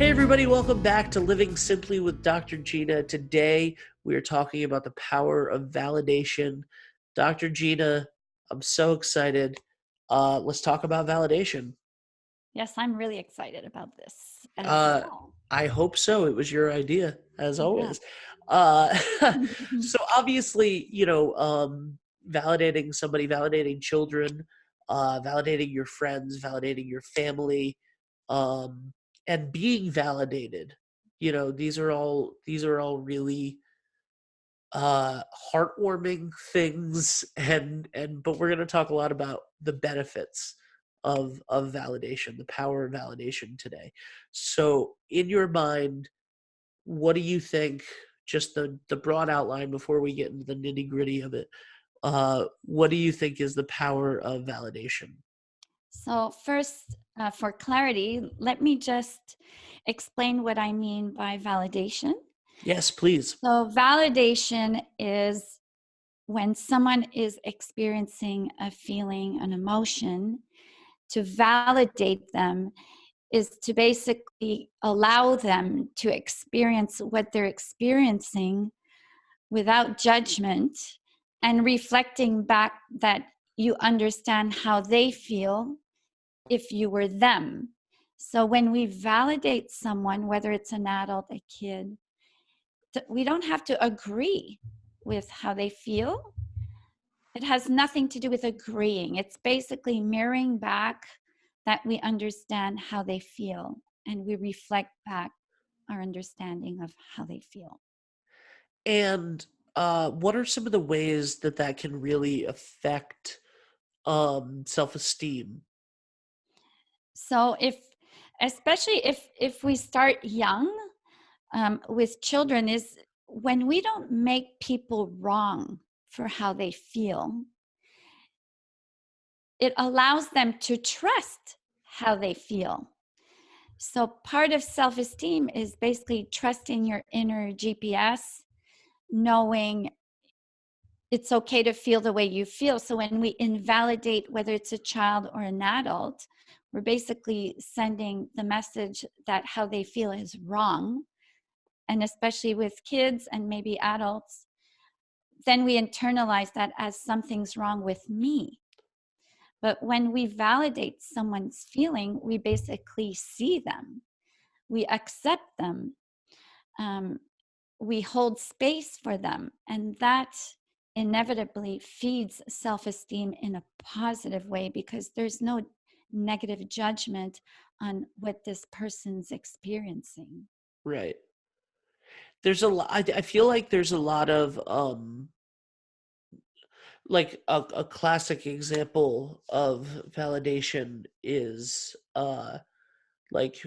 Hey everybody, welcome back to Living Simply with Dr. Gina. Today we are talking about the power of validation. Dr. Gina, I'm so excited. Let's talk about validation. Yes, I'm really excited about this as Uh, well. I hope so. It was your idea, as Yeah. always. Uh, so obviously, validating somebody, validating children, validating your friends, validating your family, um, and being validated. These are all really heartwarming things, and but we're going to talk a lot about the benefits of validation, the power of validation today. So in your mind, what do you think, just the broad outline before we get into the nitty gritty of it, what do you think is the power of validation? So, first, for clarity, let me just explain what I mean by validation. Yes, please. So, validation is when someone is experiencing a feeling, an emotion, to validate them is to basically allow them to experience what they're experiencing without judgment and reflecting back that you understand how they feel if you were them. So when we validate someone, whether it's an adult, a kid, we don't have to agree with how they feel. It has nothing to do with agreeing. It's basically mirroring back that we understand how they feel and we reflect back our understanding of how they feel. And what are some of the ways that that can really affect self-esteem? So especially if we start young, with children, is when we don't make people wrong for how they feel, it allows them to trust how they feel. So part of self-esteem is basically trusting your inner GPS, knowing it's okay to feel the way you feel. So when we invalidate whether it's a child or an adult, we're basically sending the message that how they feel is wrong. And especially with kids and maybe adults, then we internalize that as something's wrong with me. But when we validate someone's feeling, we basically see them, we accept them, um, we hold space for them. And that inevitably feeds self esteem in a positive way because there's no negative judgment on what this person's experiencing. Right. There's a lot. I feel like there's a lot of like a classic example of validation is like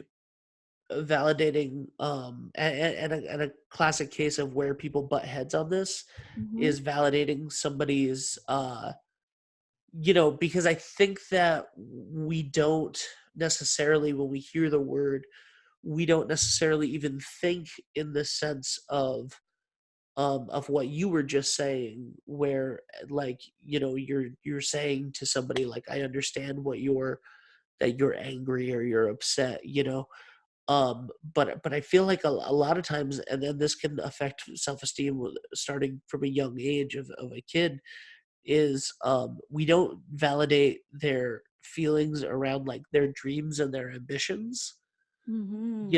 validating and a classic case of where people butt heads on this Mm-hmm. is validating somebody's because I think that we don't necessarily, when we hear the word, we don't necessarily even think in the sense of what you were just saying, where like you're saying to somebody like, I understand what you're that you're angry or you're upset, but I feel like a lot of times, and then this can affect self-esteem starting from a young age of a kid, is we don't validate their feelings around like their dreams and their ambitions, Mm-hmm.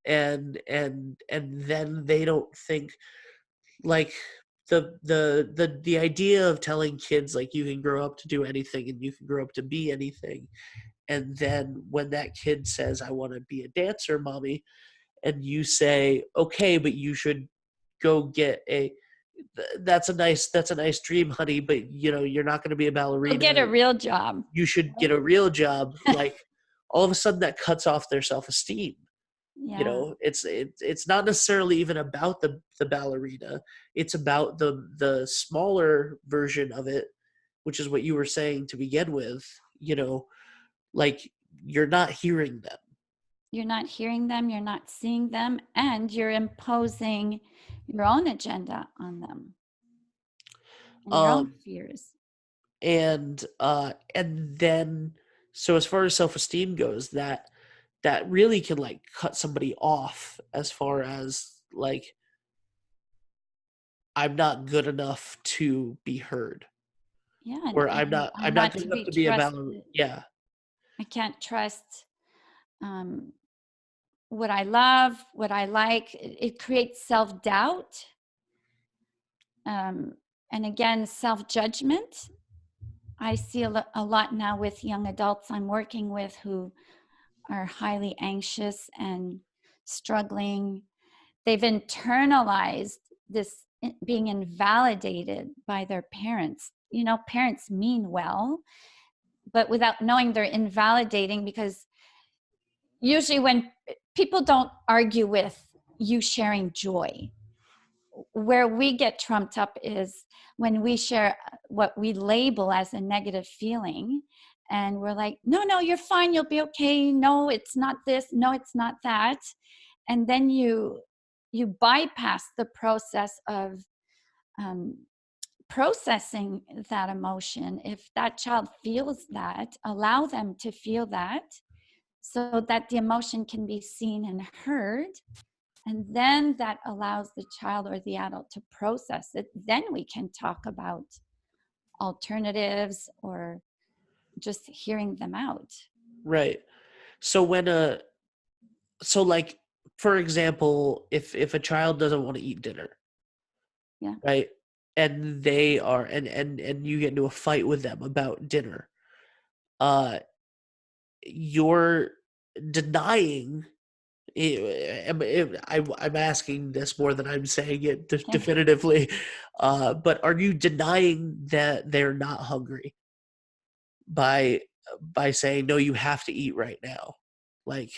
and then they don't think like the idea of telling kids like you can grow up to do anything and you can grow up to be anything, and then when that kid says, I want to be a dancer, mommy, and you say, okay, but you should go get a that's a nice dream, honey, but you're not going to be a Go ballerina, get a real job. you should get a real job. Like, all of a sudden that cuts off their self-esteem. Yeah. It's not necessarily even about the ballerina, it's about the smaller version of it, which is what you were saying to begin with. Like, you're not hearing them. You're not hearing them, you're not seeing them, and you're imposing your own agenda on them and your own um fears. and then, so as far as self-esteem goes, that that really can like cut somebody off as far as like I'm not good enough to be heard, Yeah, or I'm I'm not not good to enough be to be a valid. trusted. Yeah, I can't trust um, what I love, what I like. It creates self doubt. Um, and again, self judgment. I see a lot now with young adults I'm working with who are highly anxious and struggling. They've internalized this being invalidated by their parents. You know, parents mean well, but without knowing they're invalidating, because usually when people don't argue with you sharing joy, where we get trumped up is when we share what we label as a negative feeling, and we're like, no, no, you're fine, you'll be okay, no, it's not this, no, it's not that. And then you bypass the process of um, processing that emotion. If that child feels that, allow them to feel that, so that the emotion can be seen and heard, and then that allows the child or the adult to process it. Then we can talk about alternatives or just hearing them out. right. So when a so like for example, if a child doesn't want to eat dinner, Yeah. right, and they are and you get into a fight with them about dinner, uh, you're denying. I'm asking this more than I'm saying it Okay. definitively, but are you denying that they're not hungry by saying no? You have to eat right now. Like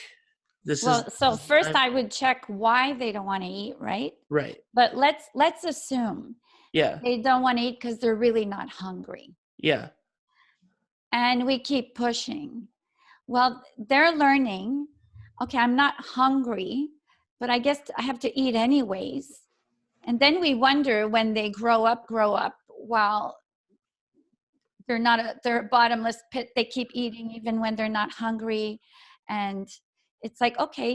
Well, so this is the first time. I would check why they don't want to eat, right? Right. But let's assume Yeah. they don't want to eat because they're really not hungry. Yeah. And we keep pushing. Well, they're learning, okay, I'm not hungry, but I guess I have to eat anyways. And then we wonder when they grow up, while they're a bottomless pit, they keep eating even when they're not hungry. And it's like, okay,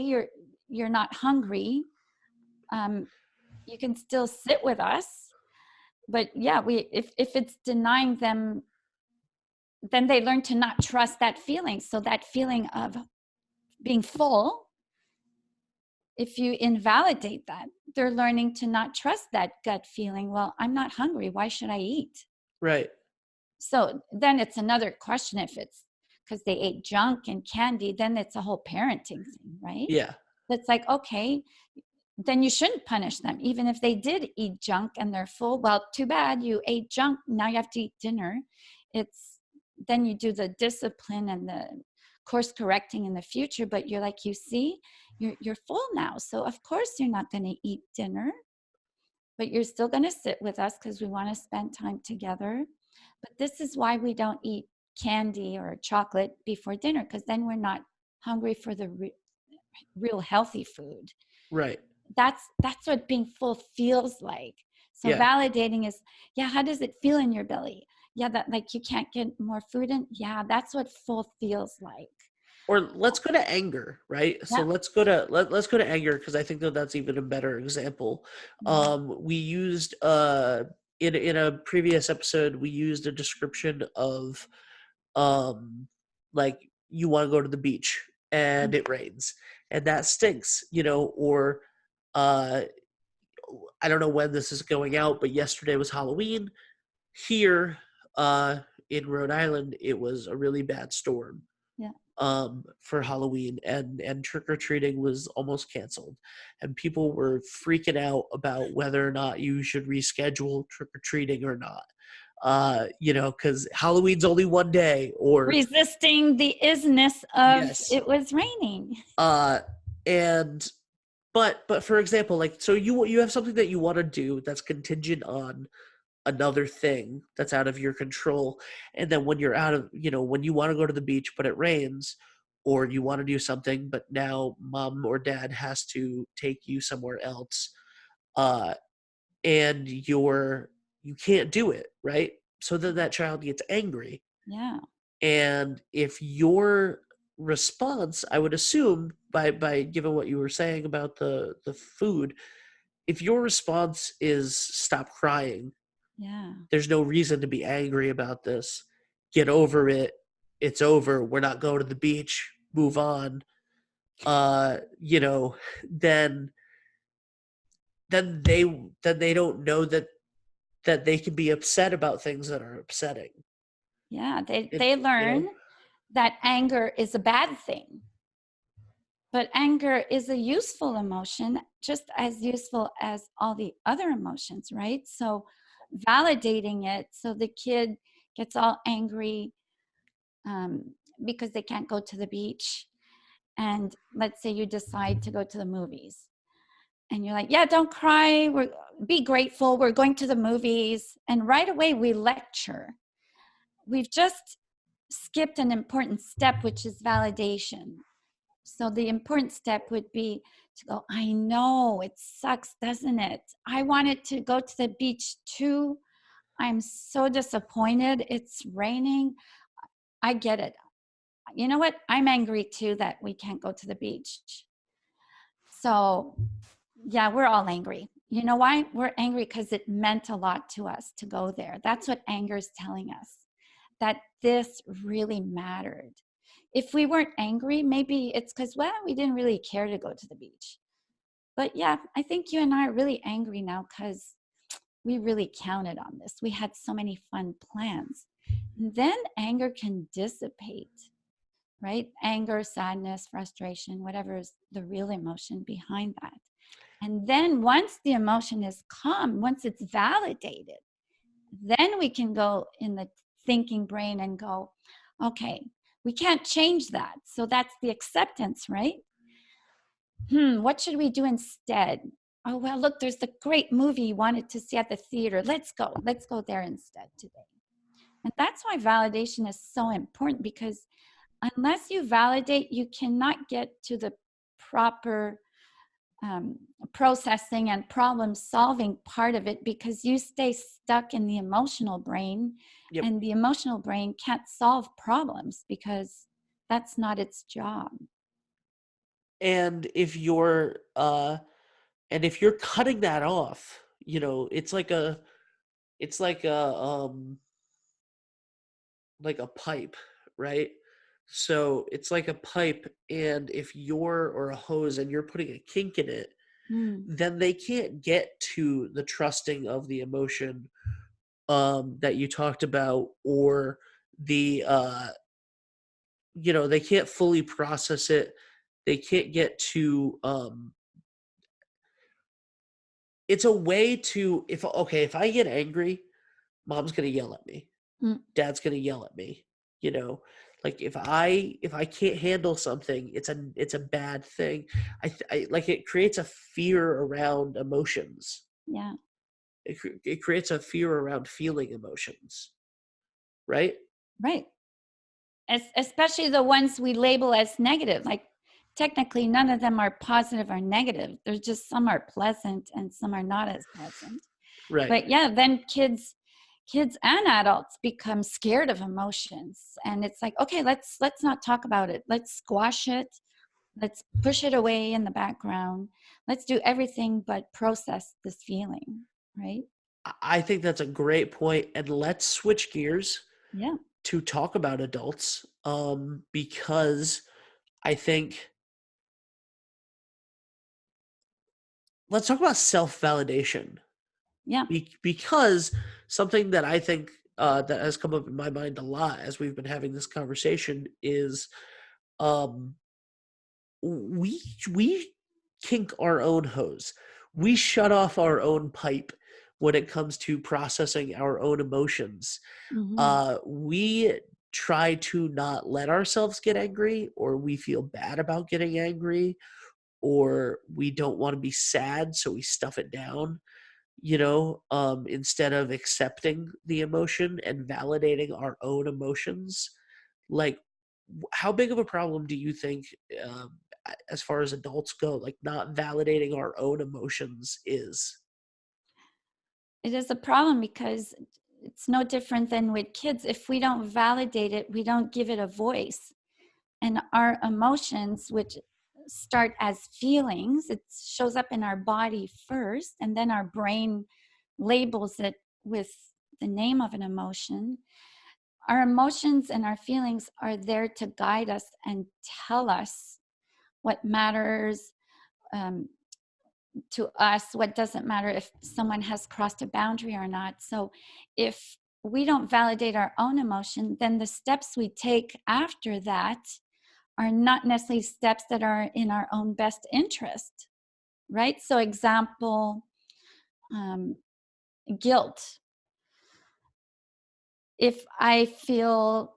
you're not hungry. Um, you can still sit with us. But yeah, if it's denying them, then they learn to not trust that feeling. So that feeling of being full, if you invalidate that, they're learning to not trust that gut feeling. Well, I'm not hungry, why should I eat? Right. So then it's another question. If it's because they ate junk and candy, then it's a whole parenting thing, right? Yeah. It's like, okay, then you shouldn't punish them. Even if they did eat junk and they're full, well, too bad you ate junk. Now you have to eat dinner. It's then you do the discipline and the course correcting in the future, but you're like, you see, you're full now. So of course you're not going to eat dinner, but you're still going to sit with us because we want to spend time together. But this is why we don't eat candy or chocolate before dinner, because then we're not hungry for the real healthy food. Right. That's what being full feels like. So Yeah. validating is, yeah, how does it feel in your belly? Yeah, that like you can't get more food in. Yeah, that's what full feels like. Or let's go to anger, right? So Yeah. let's go to anger because I think that that's even a better example. Mm-hmm. We used in a previous episode we used a description of um like you want to go to the beach and it rains and that stinks, or uh I don't know when this is going out, but yesterday was Halloween here in Rhode Island. It was a really bad storm Yeah. for Halloween, and trick or treating was almost canceled, and people were freaking out about whether or not you should reschedule trick or treating or not. Because Halloween's only one day, or Resisting the isness of yes, it was raining. uh, and but for example, like so you have something that you want to do that's contingent on another thing that's out of your control, and then when you're out of when you want to go to the beach but it rains, or you want to do something but now mom or dad has to take you somewhere else, uh and you can't do it, right? So then that child gets angry, Yeah. and if you're response, I would assume, by given what you were saying about the food, if your response is stop crying, Yeah. there's no reason to be angry about this. Get over it. It's over. We're not going to the beach. Move on. You know, then then they then they don't know that they can be upset about things that are upsetting. Yeah. They It they you learn know that anger is a bad thing. But anger is a useful emotion, just as useful as all the other emotions, right? So validating it, so the kid gets all angry um, because they can't go to the beach. And let's say you decide to go to the movies. And you're like, yeah, don't cry. Be grateful. We're going to the movies. And right away we lecture. We've just skipped an important step, which is validation. So the important step would be to go, I know it sucks, doesn't it? I wanted to go to the beach too. I'm so disappointed. It's raining. I get it. You know what? I'm angry too that we can't go to the beach. So, yeah, we're all angry. You know why? We're angry because it meant a lot to us to go there. That's what anger is telling us, that this really mattered. If we weren't angry, maybe it's because, well, we didn't really care to go to the beach. But yeah, I think you and I are really angry now because we really counted on this. We had so many fun plans. And then anger can dissipate, right? Anger, sadness, frustration, whatever is the real emotion behind that. And then once the emotion is calm, once it's validated, then we can go in the thinking brain and go, okay, we can't change that. So that's the acceptance, right? What should we do instead? Oh, well, look, there's the great movie you wanted to see at the theater. Let's go. Let's go there instead today. And that's why validation is so important, because unless you validate, you cannot get to the proper um, processing and problem solving part of it, because you stay stuck in the emotional brain, Yep. and the emotional brain can't solve problems because that's not its job. And if you're cutting that off, it's like a pipe, right? So it's like a pipe, and if you're or a hose and you're putting a kink in it, Mm, then they can't get to the trusting of the emotion that you talked about, or the they can't fully process it. They can't get to it's a way to if I get angry, mom's gonna yell at me, mm, dad's gonna yell at me, you know like if I can't handle something, it's a bad thing. Like, it creates a fear around emotions. yeah, It creates a fear around feeling emotions, right? right. Especially the ones we label as negative. Like, technically, none of them are positive or negative. There's just some are pleasant and some are not as pleasant. Right. But yeah, then kids and adults become scared of emotions, and it's like, okay, let's not talk about it. Let's squash it. Let's push it away in the background. Let's do everything but process this feeling, right? I think that's a great point, and let's switch gears Yeah. to talk about adults, because I think let's talk about self-validation. Yeah. Because something that I think that has come up in my mind a lot as we've been having this conversation is, um, we kink our own hose. We shut off our own pipe when it comes to processing our own emotions. Hmm. We try to not let ourselves get angry, or we feel bad about getting angry, or we don't want to be sad, so we stuff it down, instead of accepting the emotion and validating our own emotions. Like, how big of a problem do you think, as far as adults go, like not validating our own emotions is? It is a problem because it's no different than with kids. If we don't validate it, we don't give it a voice. And our emotions, which start as feelings, it shows up in our body first, and then our brain labels it with the name of an emotion. Our emotions and our feelings are there to guide us and tell us what matters um, to us, what doesn't matter, if someone has crossed a boundary or not. So if we don't validate our own emotion, then the steps we take after that are not necessarily steps that are in our own best interest, right? So example, guilt. If I feel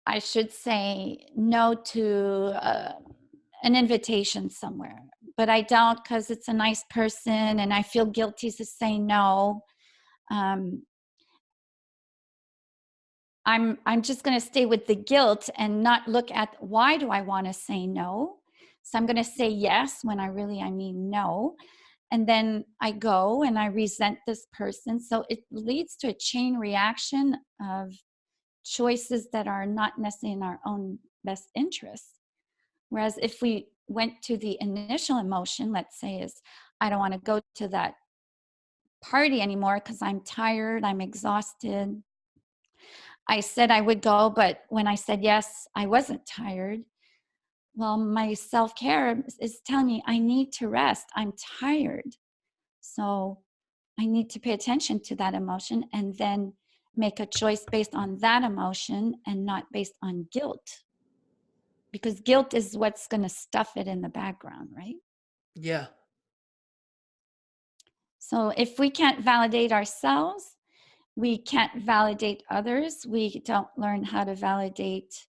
I should say no to an invitation somewhere, but I don't because it's a nice person and I feel guilty to say no. Um, I'm just going to stay with the guilt and not look at why do I want to say no. So I'm going to say yes when I mean no. And then I go and I resent this person. So it leads to a chain reaction of choices that are not necessarily in our own best interest. Whereas if we went to the initial emotion, let's say is, I don't want to go to that party anymore because I'm tired, I'm exhausted. I said I would go, but when I said yes, I wasn't tired. Well, my self-care is telling me I need to rest. I'm tired. So I need to pay attention to that emotion and then make a choice based on that emotion and not based on guilt. Because guilt is what's going to stuff it in the background, right? Yeah. So if we can't validate ourselves, we can't validate others. We don't learn how to validate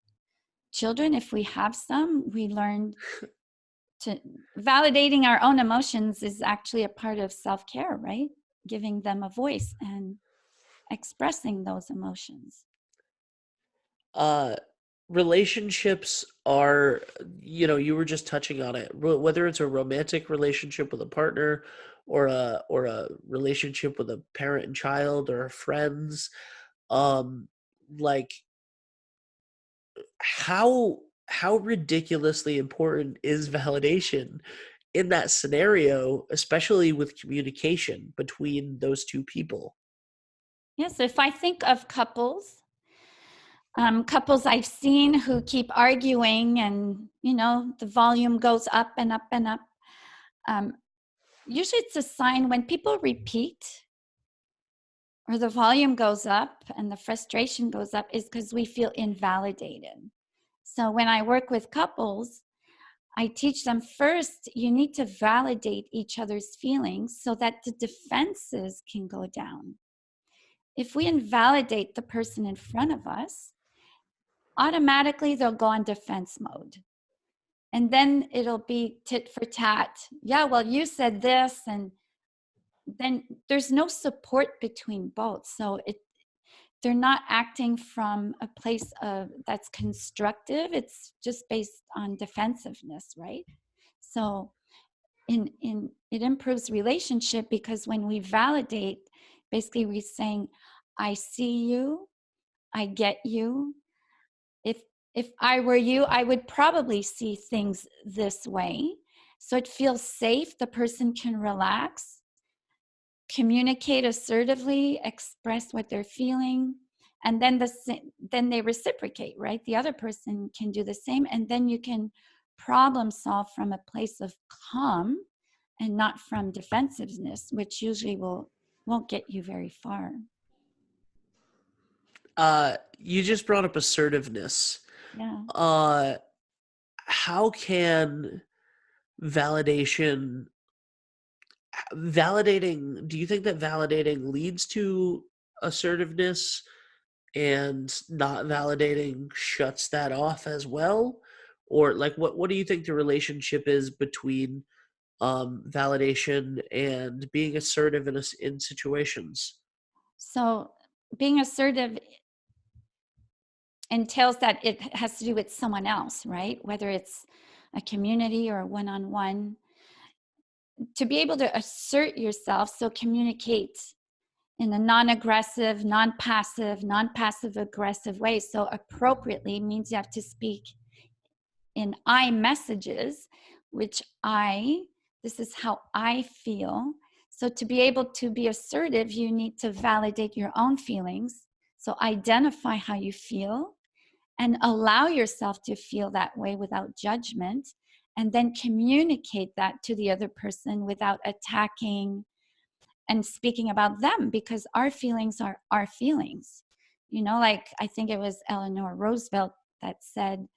children. If we have some, we learn to validating our own emotions is actually a part of self-care, right? Giving them a voice and expressing those emotions. uh Relationships are, you were just touching on it, whether it's a romantic relationship with a partner or a relationship with a parent and child or friends, um like how ridiculously important is validation in that scenario, especially with communication between those two people? Yes, if I think of couples I've seen who keep arguing and, the volume goes up and up and up. Um, Usually it's a sign when people repeat or the volume goes up and the frustration goes up is because we feel invalidated. So when I work with couples, I teach them first, you need to validate each other's feelings so that the defenses can go down. If we invalidate the person in front of us, automatically they'll go on defense mode. And then it'll be tit for tat. Yeah, well, you said this, and then there's no support between both. So they're not acting from a place of that's constructive. It's just based on defensiveness, right? So in it improves relationship because when we validate, basically we're saying, I see you, I get you. If I were you, I would probably see things this way. So it feels safe. The person can relax, communicate assertively, express what they're feeling, and then they reciprocate, right? The other person can do the same, and then you can problem solve from a place of calm and not from defensiveness, which usually won't get you very far. You just brought up assertiveness. Yeah. uh how can validation validating do you think that validating leads to assertiveness, and not validating shuts that off as well? Or like what do you think the relationship is between validation and being assertive in situations? So being assertive entails that it has to do with someone else, right? Whether it's a community or one-on-one. To be able to assert yourself, so communicate in a non-aggressive, non-passive aggressive way. So appropriately means you have to speak in I messages, which this is how I feel. So to be able to be assertive, you need to validate your own feelings. So identify how you feel and allow yourself to feel that way without judgment, and then communicate that to the other person without attacking and speaking about them, because our feelings are our feelings. Like I think it was Eleanor Roosevelt that said,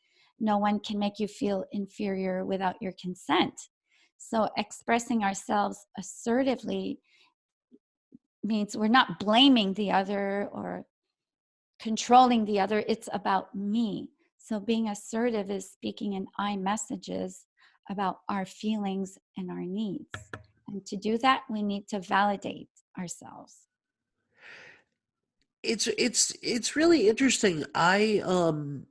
no one can make you feel inferior without your consent. So expressing ourselves assertively means we're not blaming the other or controlling the other. It's about me. So being assertive is speaking in I messages about our feelings and our needs. And to do that, we need to validate ourselves. It's really interesting. The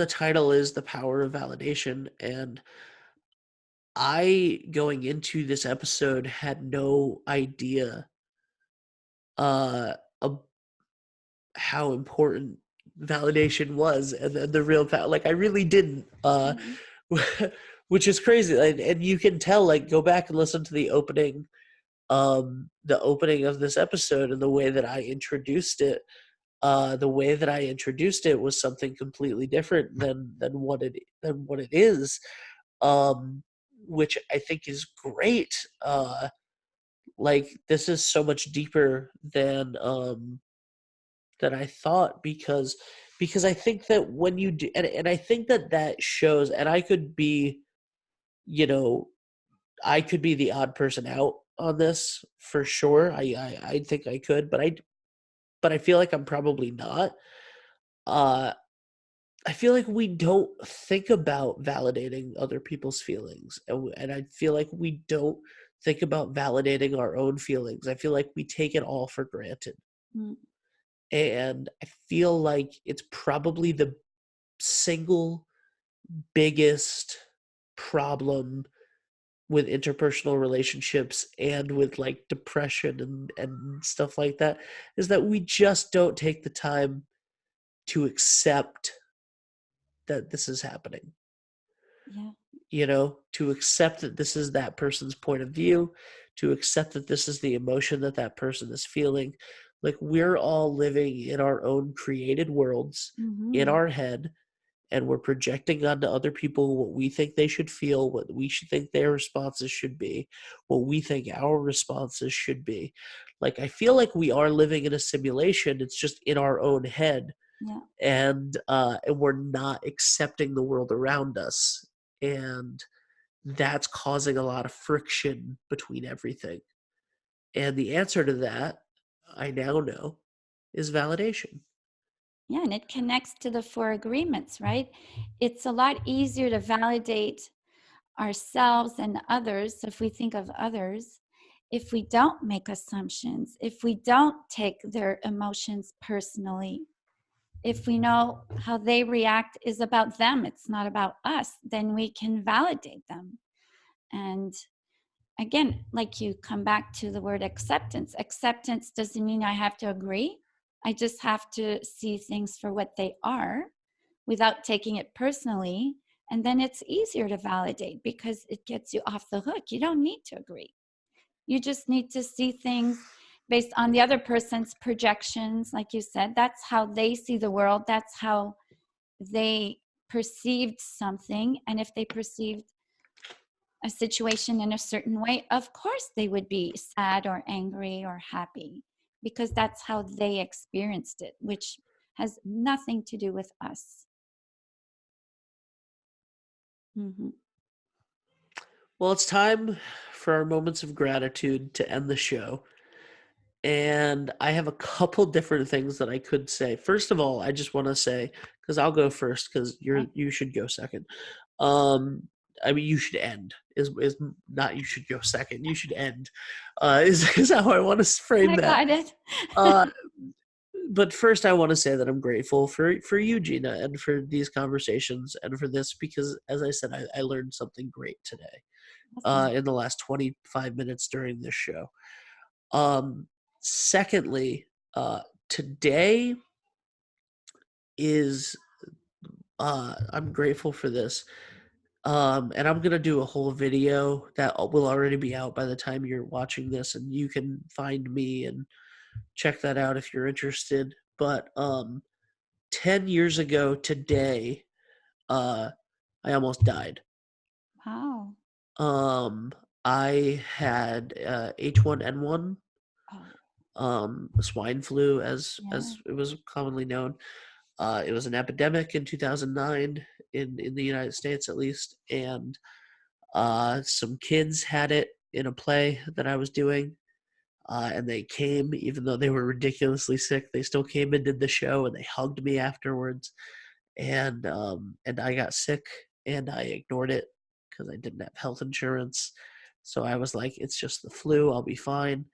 title is The Power of Validation, and I, going into this episode, had no idea of how important validation was, and then the real power. Like I really didn't, Mhm. which is crazy. And you can tell. Like go back and listen to the opening of this episode, and the way that I introduced it. The way that I introduced it was something completely different than what it is, which I think is great. Like this is so much deeper than I thought, because I think that when you do, and I think that that shows, and you know, I could be the odd person out on this for sure. I think I could, but I feel like I'm probably not. Uh, I feel like we don't think about validating other people's feelings, and I feel like we don't think about validating our own feelings. I feel like we take it all for granted, Mm. and I feel like it's probably the single biggest problem with interpersonal relationships and with like depression and stuff like that, is that we just don't take the time to accept that this is happening, Yeah. to accept that this is that person's point of view, to accept that this is the emotion that that person is feeling. Like we're all living in our own created worlds in Hmm. our head, and we're projecting onto other people what we think they should feel, what we should think their responses should be, what we think our responses should be. Like I feel like we are living in a simulation. It's just in our own head, Yeah. and we're not accepting the world around us, and that's causing a lot of friction between everything. And the answer to that, I now know, is validation. Yeah. And it connects to the four agreements, right? It's a lot easier to validate ourselves and others. So if we think of others, if we don't make assumptions, if we don't take their emotions personally, if we know how they react is about them, it's not about us, then we can validate them. And again, like you come back to the word acceptance. Acceptance doesn't mean I have to agree. I just have to see things for what they are without taking it personally. And then it's easier to validate because it gets you off the hook. You don't need to agree. You just need to see things based on the other person's projections. Like you said, that's how they see the world. That's how they perceived something. And if they perceived a situation in a certain way, of course they would be sad or angry or happy because that's how they experienced it, which has nothing to do with us. Hmm. Well, it's time for our moments of gratitude to end the show. And I have a couple different things that I could say. First of all, I just want to say, because I'll go first, because you should go second. Um, I mean, you should end is not you should go second. You should end. Is how I want to frame I that. got it. Uh, but first, I want to say that I'm grateful for you, Gina, and for these conversations and for this, because as I said, I learned something great today. Awesome. In the last 25 minutes during this show. Um, Secondly, today is I'm grateful for this. And I'm gonna do a whole video that will already be out by the time you're watching this, and you can find me and check that out if you're interested. But 10 years ago today, uh, I almost died. Wow. Um, I had H1N1, Oh, swine flu, yeah. as it was commonly known. It was an epidemic in 2009 in the United States, at least, and some kids had it in a play that I was doing, and they came, even though they were ridiculously sick. They still came and did the show, and they hugged me afterwards. And I got sick, and I ignored it because I didn't have health insurance. So I was like, "It's just the flu. I'll be fine."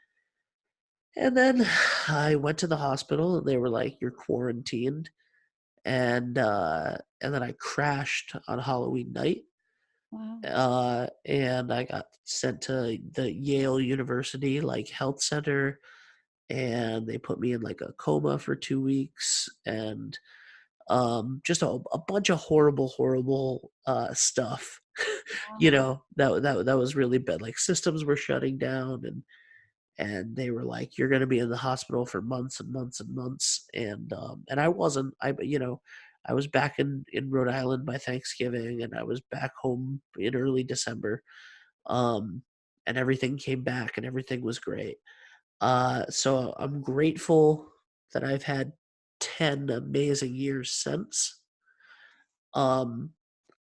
And then I went to the hospital, and they were like, "You're quarantined." And then I crashed on Halloween night, Wow. and I got sent to the Yale University like health center, and they put me in like a coma for 2 weeks, and just a bunch of horrible stuff. Wow. That was really bad. Like systems were shutting down, and they were like, "You're going to be in the hospital for months and months and months." And I wasn't. I was back in Rhode Island by Thanksgiving, and I was back home in early December. Um, and everything came back, and everything was great. So I'm grateful that I've had 10 amazing years since. Um,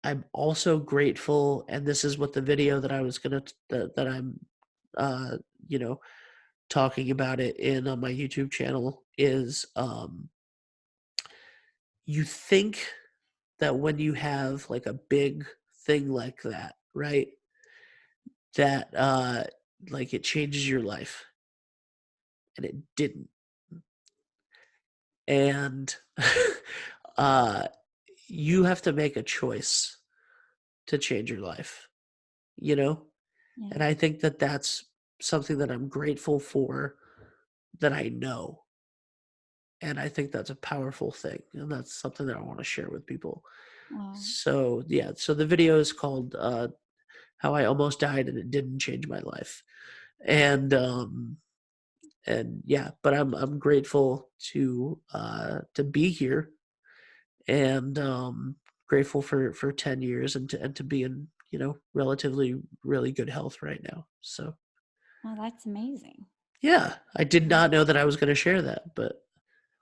I'm also grateful, and this is what the video that I was gonna that I'm, uh, you know, talking about it in on my YouTube channel is, you think that when you have like a big thing like that, right? That like it changes your life, and it didn't. And uh you have to make a choice to change your life, you know? And Yeah. I think that that's something that I'm grateful for, that I know. And I think that's a powerful thing. And that's something that I want to share with people. Wow. So, yeah, so the video is called How I Almost Died and It Didn't Change My Life. And yeah, but I'm grateful to be here, and grateful for 10 years, and to be in, relatively really good health right now. So Well, that's amazing. yeah, I did Yeah. not know that I was going to share that, but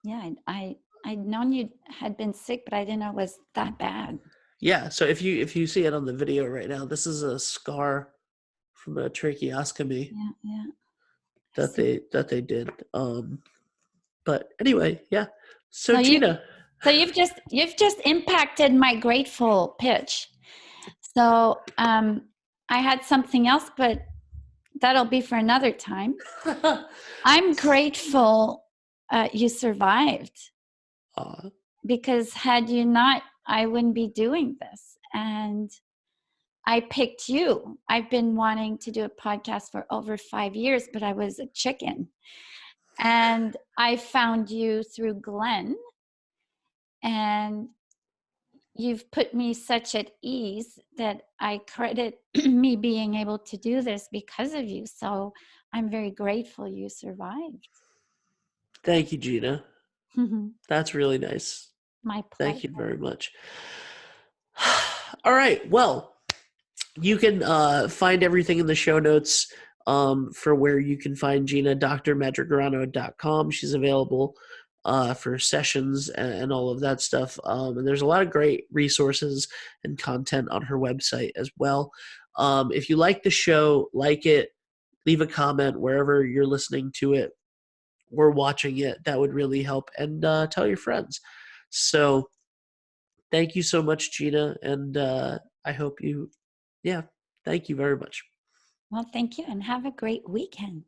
Yeah. I'd known you had been sick, but I didn't know it was that bad. yeah. So if you see it on the video right now, this is a scar from a tracheostomy Yeah. Yeah. I that see. they did. But anyway, yeah. So So Gina, you've just impacted my grateful pitch. So I had something else, but that'll be for another time. I'm grateful you survived, uh, because had you not, I wouldn't be doing this. And I picked you. I've been wanting to do a podcast for over 5 years, but I was a chicken. And I found you through Glenn, and you've put me such at ease that I credit me being able to do this because of you. So I'm very grateful you survived. thank you, Gina. That's really nice. My Thank you pleasure. very much. All right. Well, you can find everything in the show notes, for where you can find Gina, drmedrigrano.com. She's available for sessions and all of that stuff. And there's a lot of great resources and content on her website as well. If you like the show, like it, leave a comment wherever you're listening to it or watching it. That would really help. And tell your friends. So thank you so much, Gina. And I hope you, yeah, thank you very much. Well, thank you and have a great weekend.